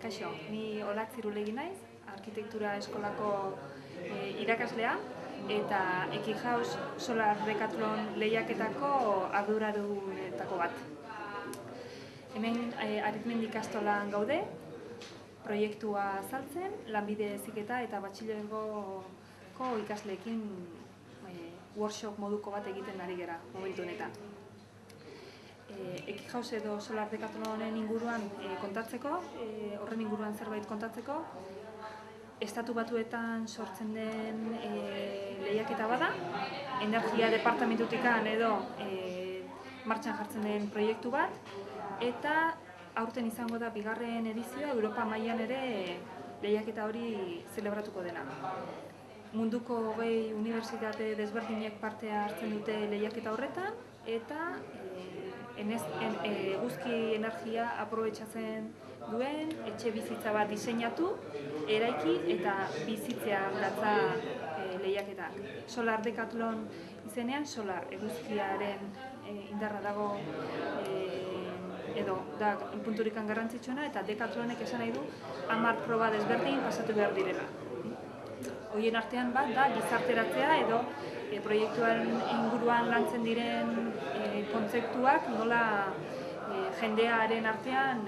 Kaixo, ni Olatz Irulegi naiz, arkitektura eskolako irakaslea eta Ekihaus Solar Decathlon lehiaketako arduradunetako bat. Hemen Arizmendi ikastolan gaude, proiektua azaltzen, lanbide heziketa eta batxilergoko ikasleekin workshop moduko bat egiten ari gara momentu honetan. Ekihaus edo Solar Decathlonen inguruan kontatzeko, horren inguruan zerbait kontatzeko, Estatu Batuetan sortzen den lehiaketa bada, energia departamentutikan edo martxan jartzen den proiektu bat, eta aurten izango da bigarren edizioa Europa mailan ere lehiaketa hori zelebratuko dena. Munduko 20 unibertsitate desberdinek parte hartzen dute lehiaketa horretan, eta eguzki energia aprobetxatzen duen etxe bizitza bat diseinatu, eraiki eta bizitzea datza lehiaketak. Solar Decathlon izenean, solar eguzkiaren indarra dago edo da punturikan garrantzitsuena, eta Decathlonek esan nahi du 10 proba desberdin pasatu behar direla. Horien artean bat da gizarteratzea edo proiektuaren inguruan lantzen diren kontzeptuak nola jendearen artean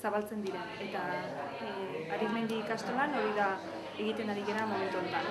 zabaltzen diren. Eta Arizmendi ikastolan hori da egiten ari gara momentu honetan.